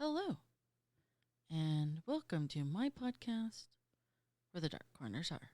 Hello, and welcome to my podcast, Where the Dark Corners Are.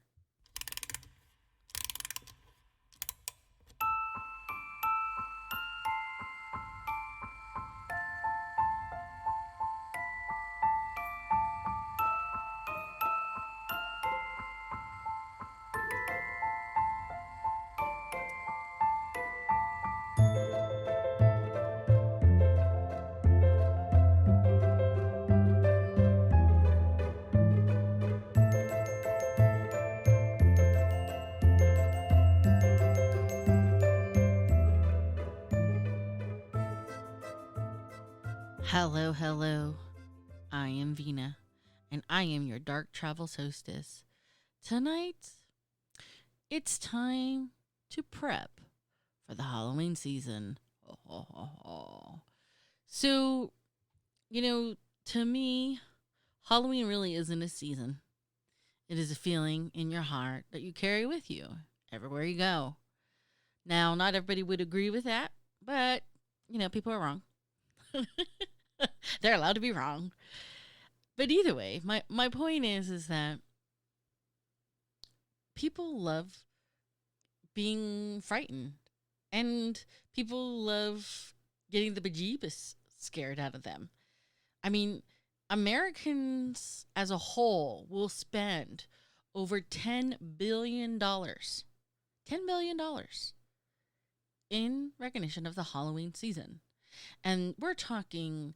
Hello, hello. I am Vina, and I am your Dark Travels hostess. Tonight, it's time to prep for the Halloween season. So, to me, Halloween really isn't a season. It is a feeling in your heart that you carry with you everywhere you go. Now, not everybody would agree with that, but, people are wrong. They're allowed to be wrong. But either way, my point is that people love being frightened. And people love getting the bejeebus scared out of them. I mean, Americans as a whole will spend over $10 billion. $10 billion in recognition of the Halloween season. And we're talking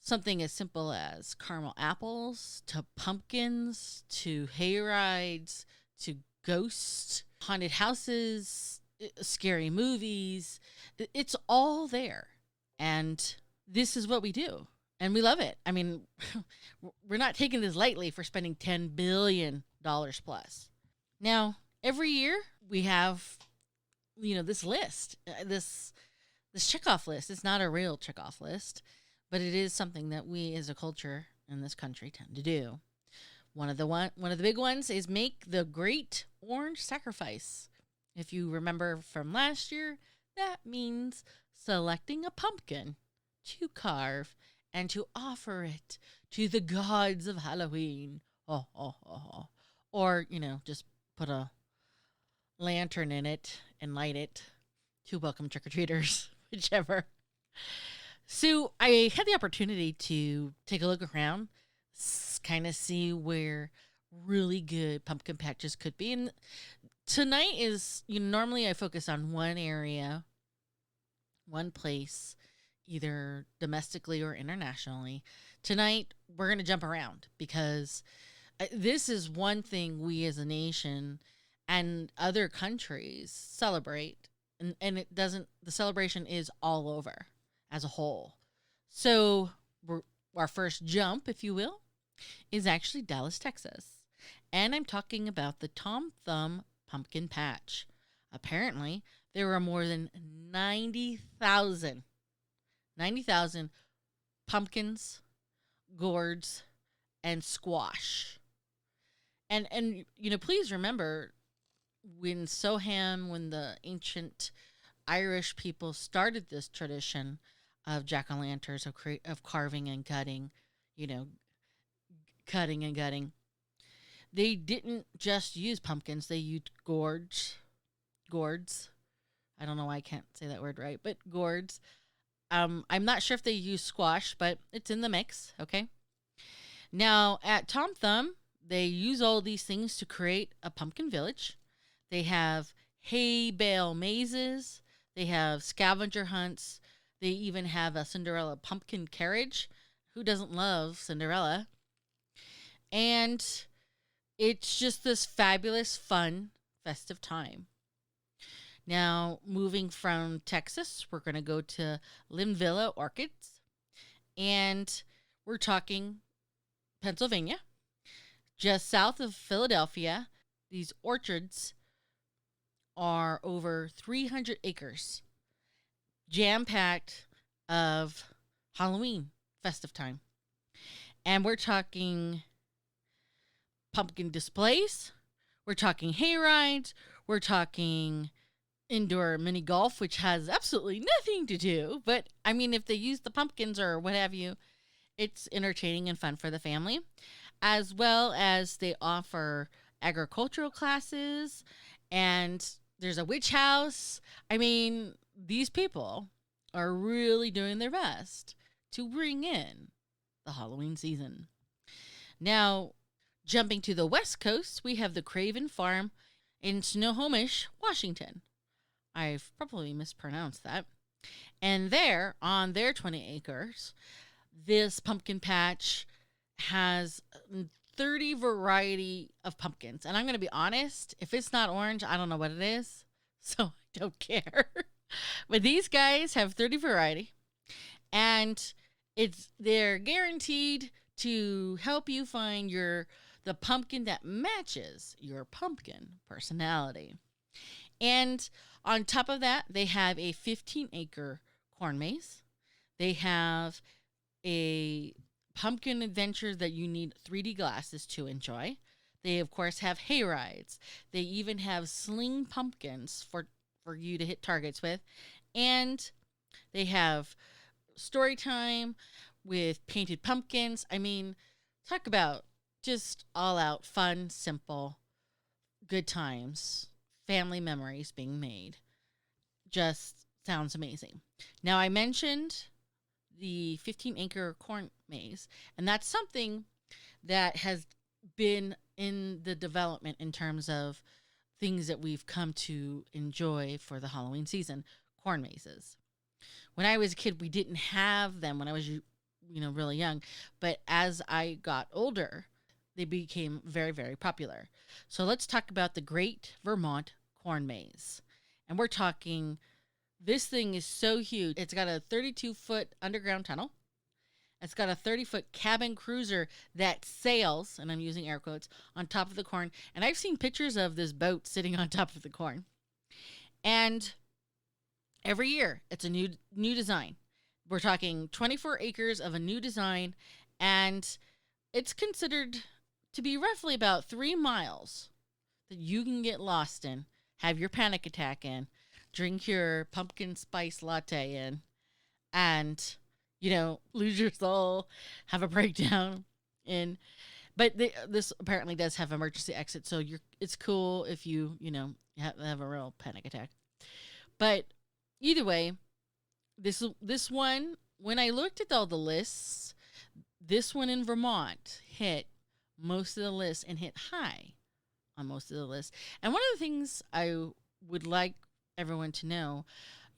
something as simple as caramel apples to pumpkins to hay rides to ghosts, haunted houses, scary movies. It's all there. And this is what we do. And we love it. I mean, we're not taking this lightly for spending $10 billion plus. Now, every year we have, this list, this checkoff list. It's not a real checkoff list, but it is something that we as a culture in this country tend to do. One of the big ones is make the great orange sacrifice. If you remember from last year, that means selecting a pumpkin to carve and to offer it to the gods of Halloween. Or, just put a lantern in it and light it to welcome trick-or-treaters, whichever. So I had the opportunity to take a look around, kind of see where really good pumpkin patches could be. And tonight is, normally I focus on one area, one place, either domestically or internationally. Tonight, we're going to jump around because this is one thing we as a nation and other countries celebrate. And the celebration is all over as a whole. So our first jump, if you will, is actually Dallas, Texas. And I'm talking about the Tom Thumb Pumpkin Patch. Apparently, there were more than 90,000 pumpkins, gourds, and squash. And please remember when the ancient Irish people started this tradition of jack-o'-lanterns, of carving and cutting, cutting and gutting. They didn't just use pumpkins, they used gourds. I don't know why I can't say that word right, but gourds. I'm not sure if they use squash, but it's in the mix, okay? Now, at Tom Thumb, they use all these things to create a pumpkin village. They have hay bale mazes. They have scavenger hunts. They even have a Cinderella pumpkin carriage. Who doesn't love Cinderella? And it's just this fabulous, fun, festive time. Now, moving from Texas, we're going to go to Linvilla Orchids. And we're talking Pennsylvania. Just south of Philadelphia, these orchards are over 300 acres, jam-packed of Halloween festive time. And we're talking pumpkin displays, we're talking hay rides, we're talking indoor mini golf, which has absolutely nothing to do. But, I mean, if they use the pumpkins or what have you, It's entertaining and fun for the family, as well as they offer agricultural classes, and there's a witch house. I mean, these people are really doing their best to bring in the Halloween season. Now, jumping to the West Coast, we have the Craven Farm in Snohomish, Washington. I've probably mispronounced that. And there, on their 20 acres, this pumpkin patch has 30 variety of pumpkins. And I'm going to be honest, if it's not orange, I don't know what it is. So I don't care. But these guys have 30 variety, and they're guaranteed to help you find the pumpkin that matches your pumpkin personality. And on top of that, they have a 15-acre corn maze. They have a pumpkin adventure that you need 3D glasses to enjoy. They, of course, have hay rides. They even have sling pumpkins for you to hit targets with. And they have story time with painted pumpkins. I mean, talk about just all out fun, simple, good times, family memories being made. Just sounds amazing. Now, I mentioned the 15-acre corn maze, and that's something that has been in the development in terms of things that we've come to enjoy for the Halloween season, corn mazes. When I was a kid, we didn't have them when I was really young, but as I got older, they became very, very popular. So let's talk about the Great Vermont Corn Maze. And we're talking, this thing is so huge. It's got a 32-foot underground tunnel. It's got a 30-foot cabin cruiser that sails, and I'm using air quotes, on top of the corn. And I've seen pictures of this boat sitting on top of the corn. And every year, it's a new design. We're talking 24 acres of a new design, and it's considered to be roughly about 3 miles that you can get lost in, have your panic attack in, drink your pumpkin spice latte in, and, lose your soul, have a breakdown in. But this apparently does have emergency exit, so it's cool if you have a real panic attack. But either way, this one, when I looked at all the lists, this one in Vermont hit most of the lists and hit high on most of the lists. And one of the things I would like everyone to know,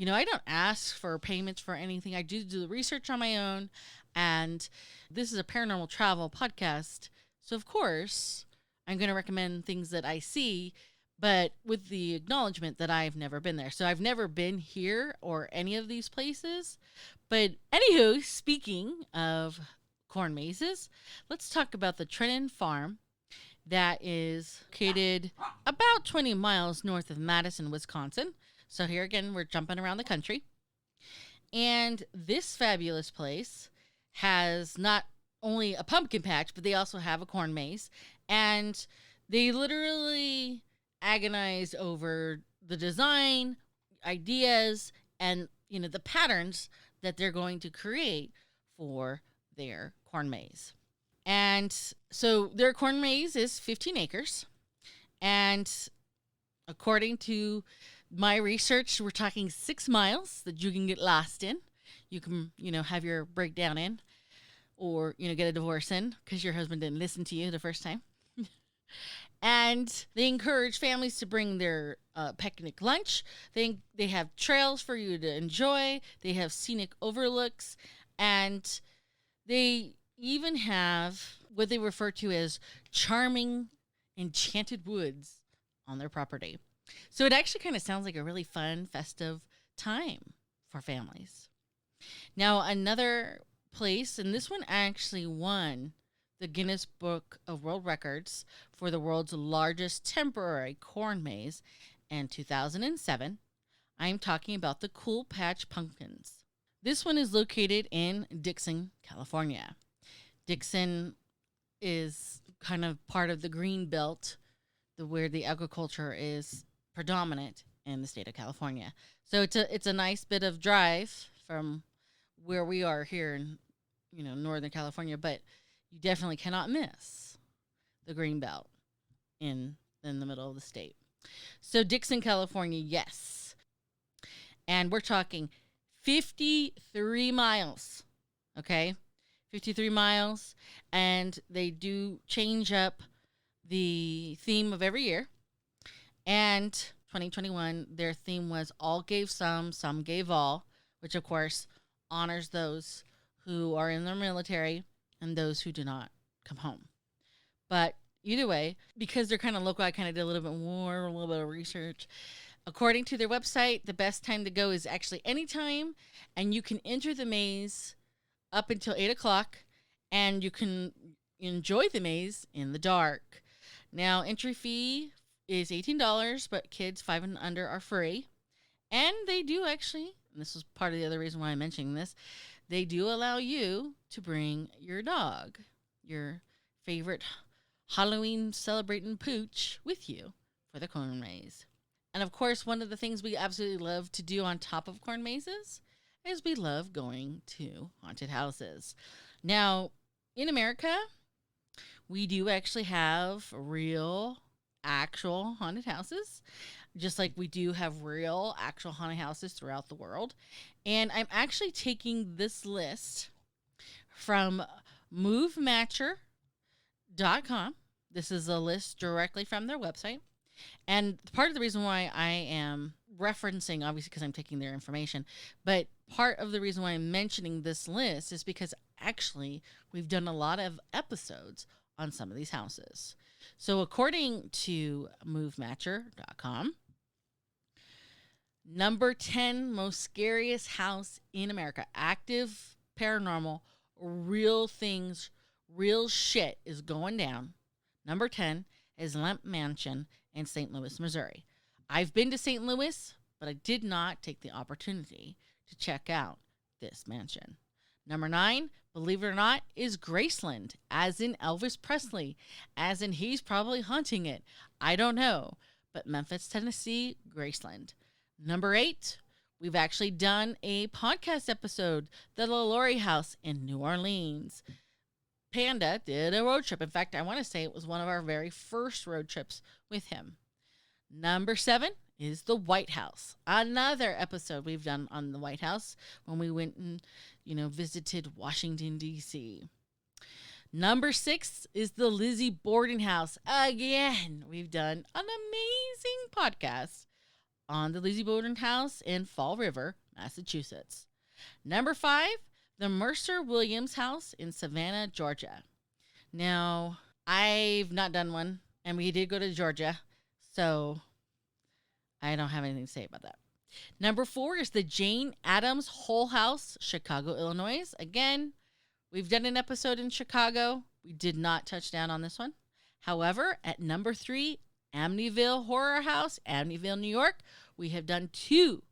I don't ask for payments for anything. I do the research on my own, and this is a paranormal travel podcast. So, of course, I'm going to recommend things that I see, but with the acknowledgement that I've never been there. So I've never been here or any of these places. But anywho, speaking of corn mazes, let's talk about the Trenton Farm that is located about 20 miles north of Madison, Wisconsin. So here again, we're jumping around the country. And this fabulous place has not only a pumpkin patch, but they also have a corn maze. And they literally agonize over the design, ideas, and the patterns that they're going to create for their corn maze. And so their corn maze is 15 acres. And according to my research, we're talking 6 miles that you can get lost in. You can, have your breakdown in, or, get a divorce in because your husband didn't listen to you the first time. And they encourage families to bring their picnic lunch. They have trails for you to enjoy. They have scenic overlooks. And they even have what they refer to as charming enchanted woods on their property. So it actually kind of sounds like a really fun, festive time for families. Now, another place, and this one actually won the Guinness Book of World Records for the world's largest temporary corn maze in 2007. I'm talking about the Cool Patch Pumpkins. This one is located in Dixon, California. Dixon is kind of part of the green belt, where the agriculture is predominant in the state of California. So it's a nice bit of drive from where we are here in Northern California, but you definitely cannot miss the Greenbelt in the middle of the state. So Dixon, California, yes. And we're talking 53 miles. Okay? 53 miles. And they do change up the theme of every year. And 2021, their theme was all gave some gave all, which of course honors those who are in the military and those who do not come home. But either way, because they're kind of local, I kind of did a little bit more, a little bit of research. According to their website, the best time to go is actually anytime, and you can enter the maze up until 8 o'clock, and you can enjoy the maze in the dark. Now, entry fee is $18, but kids 5 and under are free. And they do actually, and this was part of the other reason why I'm mentioning this, they do allow you to bring your dog, your favorite Halloween celebrating pooch, with you for the corn maze. And of course, one of the things we absolutely love to do on top of corn mazes is we love going to haunted houses. Now, in America, we do actually have real, actual haunted houses, just like we do have real, actual haunted houses throughout the world. And I'm actually taking this list from MoveMatcher.com. This is a list directly from their website. And part of the reason why I am referencing, obviously because I'm taking their information, but part of the reason why I'm mentioning this list is because actually we've done a lot of episodes on some of these houses. So according to MoveMatcher.com, number 10 most scariest house in America, active, paranormal, real things, real shit is going down. Number 10 is Lemp Mansion in St. Louis, Missouri. I've been to St. Louis, but I did not take the opportunity to check out this mansion. Number 9, believe it or not, is Graceland, as in Elvis Presley, as in he's probably haunting it. I don't know, but Memphis, Tennessee, Graceland. Number 8, we've actually done a podcast episode, the LaLaurie House in New Orleans. Panda did a road trip. In fact, I want to say it was one of our very first road trips with him. Number 7 is the White House. Another episode we've done on the White House when we went and, visited Washington, D.C. Number 6 is the Lizzie Borden House. Again, we've done an amazing podcast on the Lizzie Borden House in Fall River, Massachusetts. Number 5, the Mercer Williams House in Savannah, Georgia. Now, I've not done one, and we did go to Georgia, so I don't have anything to say about that. Number 4 is the Jane Addams Hull House, Chicago, Illinois. Again, we've done an episode in Chicago. We did not touch down on this one. However, at number 3, Amityville Horror House, Amityville, New York. We have done two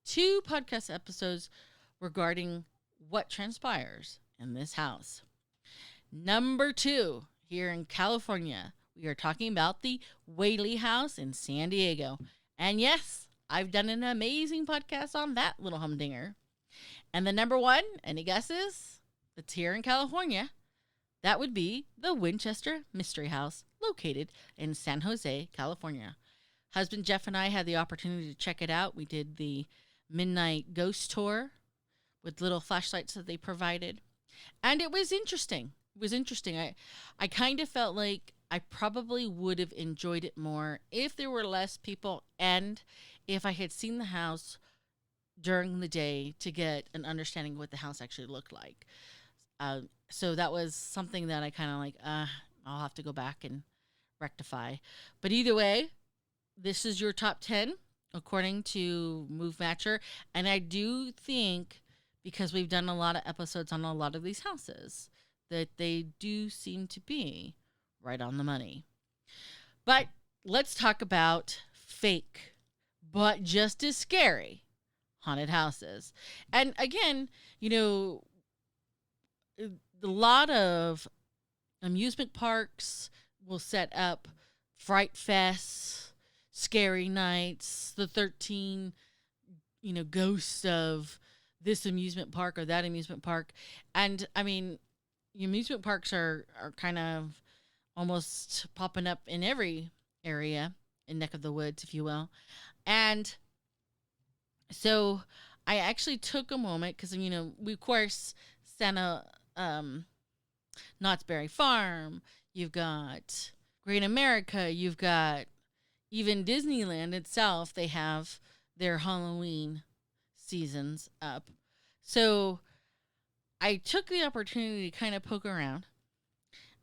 podcast episodes regarding what transpires in this house. Number 2, here in California, we are talking about the Whaley House in San Diego. And yes, I've done an amazing podcast on that little humdinger. And the number 1, any guesses? That's here in California. That would be the Winchester Mystery House, located in San Jose, California. Husband Jeff and I had the opportunity to check it out. We did the midnight ghost tour with little flashlights that they provided. And it was interesting. I kind of felt like I probably would have enjoyed it more if there were less people and if I had seen the house during the day to get an understanding of what the house actually looked like. So that was something that I kind of like, I'll have to go back and rectify. But either way, this is your top 10 according to MoveMatcher. And I do think, because we've done a lot of episodes on a lot of these houses, that they do seem to be right on the money. But let's talk about fake, but just as scary haunted houses. And again, a lot of amusement parks will set up fright fests, scary nights, the 13, ghosts of this amusement park or that amusement park. And I mean, amusement parks are kind of almost popping up in every area in neck of the woods, if you will. And so I actually took a moment because, we, of course, Santa, Knott's Berry Farm, you've got Great America, you've got even Disneyland itself, they have their Halloween seasons up. So I took the opportunity to kind of poke around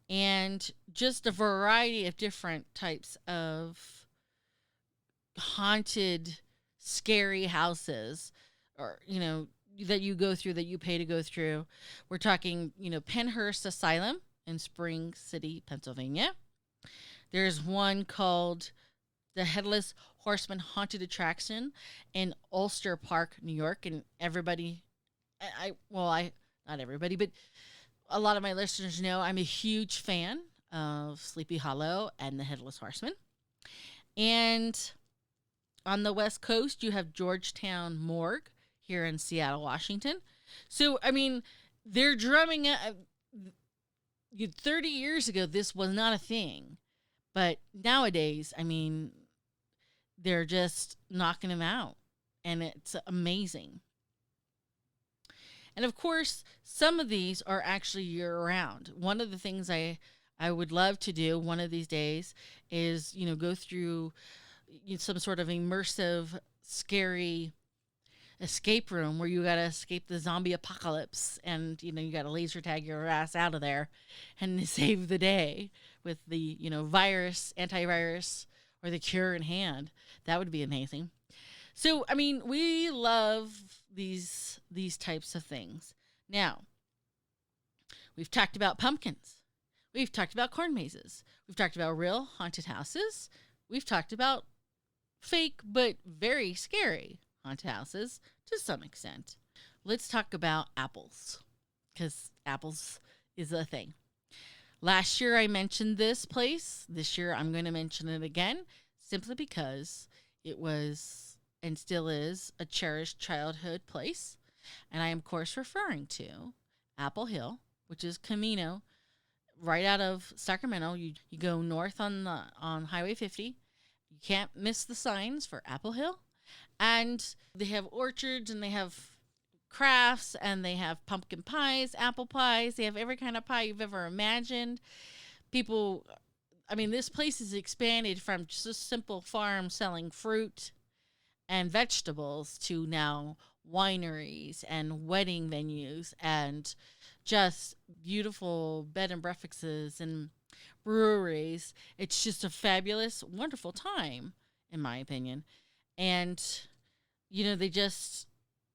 and just a variety of different types of haunted, scary houses, or, that you go through, that you pay to go through. We're talking, Penhurst Asylum in Spring City, Pennsylvania. There's one called the Headless Horseman Haunted Attraction in Ulster Park, New York. And everybody, not everybody, but a lot of my listeners know I'm a huge fan of Sleepy Hollow and the Headless Horseman. And on the West Coast, you have Georgetown Morgue here in Seattle, Washington. So, I mean, they're drumming up. 30 years ago, this was not a thing. But nowadays, I mean, they're just knocking them out. And it's amazing. And of course, some of these are actually year-round. One of the things I would love to do one of these days is, go through some sort of immersive, scary escape room where you got to escape the zombie apocalypse, and, you got to laser tag your ass out of there and save the day with the, antivirus, or the cure in hand. That would be amazing. So, I mean, we love these types of things. Now, we've talked about pumpkins. We've talked about corn mazes. We've talked about real haunted houses. We've talked about fake but very scary haunted houses to some extent. Let's talk about apples, because apples is a thing. Last year I mentioned this place. This year I'm going to mention it again, simply because it was and still is a cherished childhood place. And I am, of course, referring to Apple Hill, which is Camino, right out of Sacramento. You go north on Highway 50. You can't miss the signs for Apple Hill. And they have orchards, and they have crafts, and they have pumpkin pies, apple pies. They have every kind of pie you've ever imagined. People, I mean, this place is expanded from just a simple farm selling fruit and vegetables to now wineries and wedding venues and just beautiful bed and breakfasts and breweries. It's just a fabulous, wonderful time, in my opinion. And, they just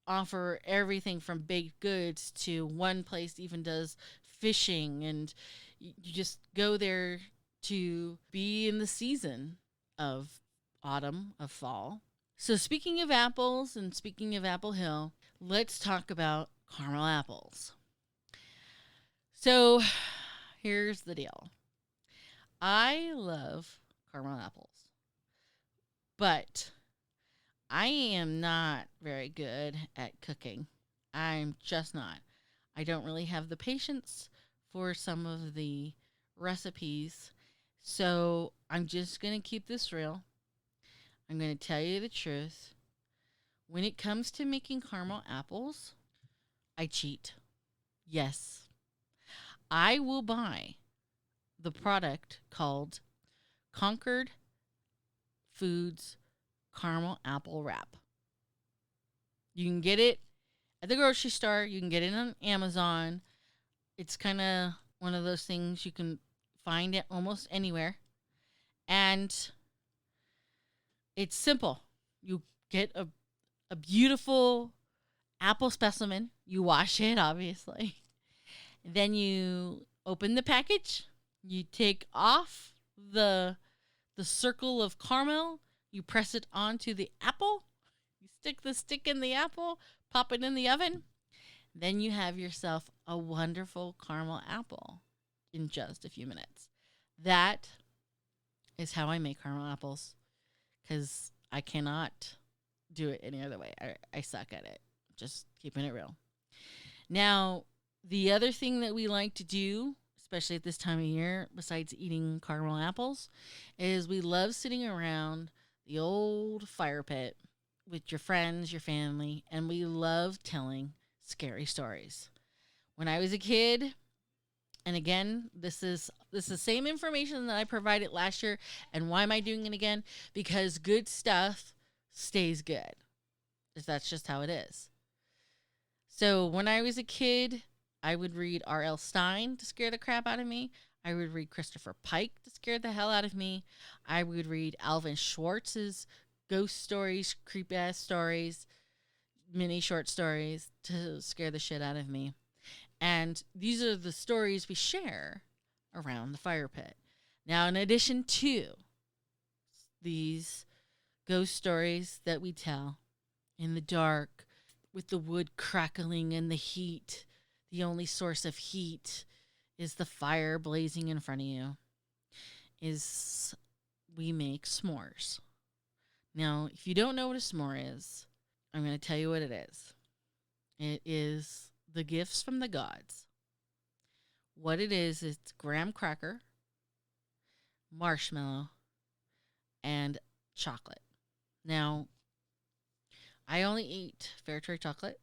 offer everything from baked goods to one place even does fishing. And you just go there to be in the season of autumn, of fall. So speaking of apples and speaking of Apple Hill, let's talk about caramel apples. So here's the deal. I love caramel apples, but I am not very good at cooking. I'm just not. I don't really have the patience for some of the recipes. So I'm just going to keep this real. I'm going to tell you the truth. When it comes to making caramel apples, I cheat. Yes. I will buy the product called Concord Foods Caramel Apple Wrap. You can get it at the grocery store. You can get it on Amazon. It's kind of one of those things you can find it almost anywhere. And it's simple. You get a beautiful apple specimen. You wash it, obviously. Then you open the package. You take off the circle of caramel. You press it onto the apple. You stick the stick in the apple. Pop it in the oven. Then you have yourself a wonderful caramel apple in just a few minutes. That is how I make caramel apples, because I cannot do it any other way. I suck at it. Just Keeping it real. Now, the other thing that we like to do, especially at this time of year, besides eating caramel apples, is we love sitting around the old fire pit with your friends, your family, and we love telling scary stories. When I was a kid, and again, this is the same information that I provided last year, and why am I doing it again? Because good stuff stays good. That's just how it is. So when I was a kid, I would read R.L. Stein to scare the crap out of me. I would read Christopher Pike to scare the hell out of me. I would read Alvin Schwartz's ghost stories, creepy ass stories, mini short stories to scare the shit out of me. And these are the stories we share around the fire pit. Now, in addition to these ghost stories that we tell in the dark, with the wood crackling and the heat, the only source of heat is the fire blazing in front of you, is we make s'mores. Now, if you don't know what a s'more is, I'm going to tell you what it is. It is the gifts from the gods. What it is, it's graham cracker, marshmallow, and chocolate. Now, I only eat fair trade chocolate,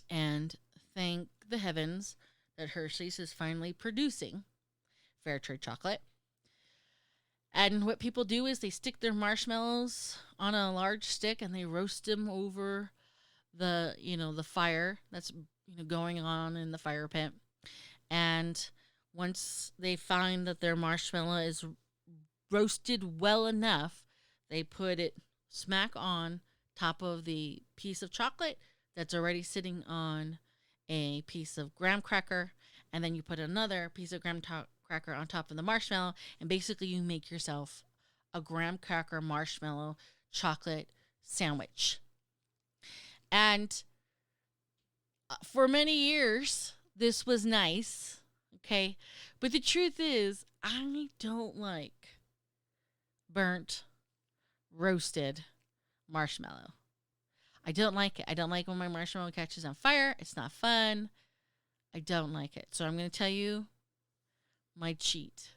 and thank the heavens that Hershey's is finally producing fair trade chocolate. And what people do is they stick their marshmallows on a large stick and they roast them over the fire that's going on in the fire pit. And once they find that their marshmallow is roasted well enough, they put it smack on top of the piece of chocolate that's already sitting on a piece of graham cracker, and then you put another piece of cracker on top of the marshmallow, and basically you make yourself a graham cracker marshmallow chocolate sandwich. And for many years, this was nice, okay? But the truth is, I don't like burnt, roasted marshmallow. I don't like it. I don't like when my marshmallow catches on fire. It's not fun. I don't like it. So I'm going to tell you my cheat.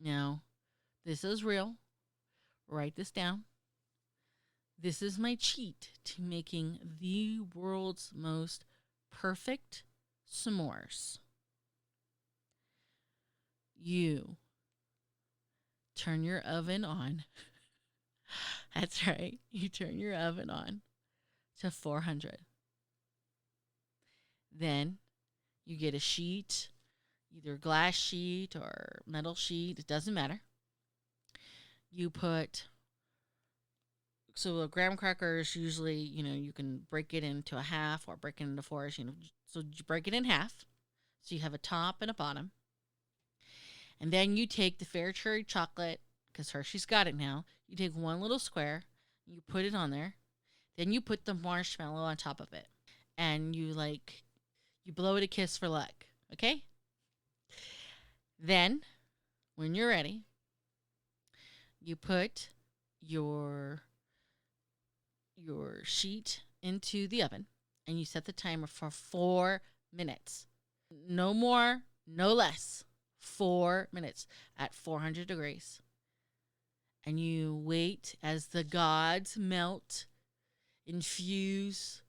Now, this is real. Write this down. This is my cheat to making the world's most perfect s'mores. You turn your oven on. That's right. You turn your oven on to 400. Then you get a sheet, either glass sheet or metal sheet. It doesn't matter. You put, so a graham cracker is usually, you can break it into a half or break it into fours, so you break it in half. So you have a top and a bottom. And then you take the fair trade chocolate, because Hershey's got it now. You take one little square, you put it on there. Then you put the marshmallow on top of it. And you blow it a kiss for luck. Okay? Then, when you're ready, you put your sheet into the oven and you set the timer for 4 minutes. No more, no less. 4 minutes at 400 degrees. And you wait as the gods melt, infuse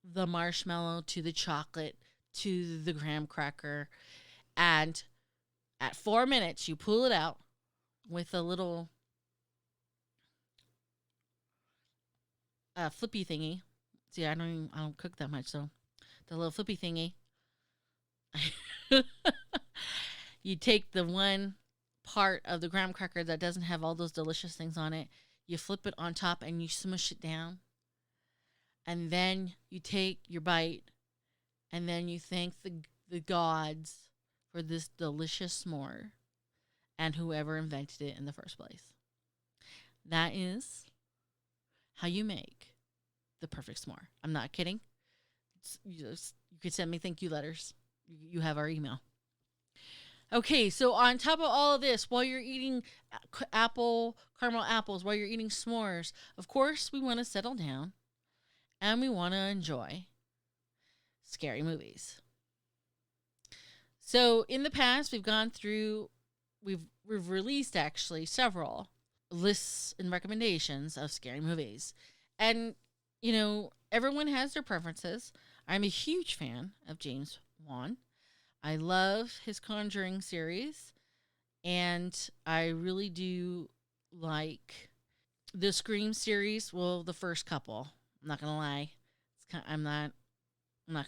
the marshmallow to the chocolate, to the graham cracker. And at 4 minutes, you pull it out with a little flippy thingy. See, I don't cook that much, so the little flippy thingy. You take the one part of the graham cracker that doesn't have all those delicious things on it, you flip it on top and you smush it down. And then you take your bite and then you thank the gods for this delicious s'more and whoever invented it in the first place. That is how you make the perfect s'more. I'm not kidding. You could send me thank you letters. You have our email. Okay, so on top of all of this, while you're eating caramel apples, while you're eating s'mores, of course, we want to settle down and we want to enjoy scary movies. So in the past, we've released actually several lists and recommendations of scary movies. And, everyone has their preferences. I'm a huge fan of James Wan. I love his Conjuring series, and I really do like the Scream series. Well, the first couple. I'm not gonna lie. I'm not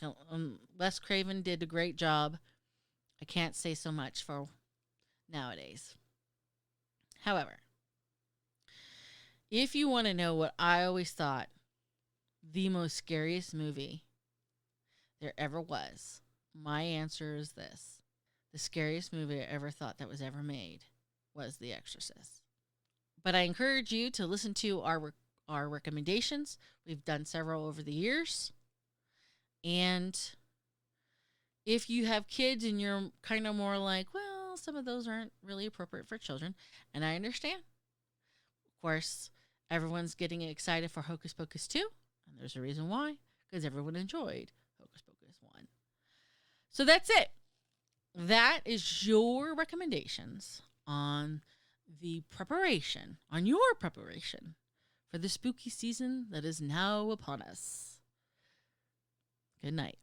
gonna. Wes Craven did a great job. I can't say so much for nowadays. However, if you want to know what I always thought the most scariest movie there ever was, my answer is this. The scariest movie I ever thought that was ever made was The Exorcist. But I encourage you to listen to our recommendations. We've done several over the years. And if you have kids and you're kind of more like, well, some of those aren't really appropriate for children, and I understand. Of course, everyone's getting excited for Hocus Pocus 2, and there's a reason why, because everyone enjoyed Hocus Pocus 1. So that's it. That is your recommendations on your preparation for the spooky season that is now upon us. Good night.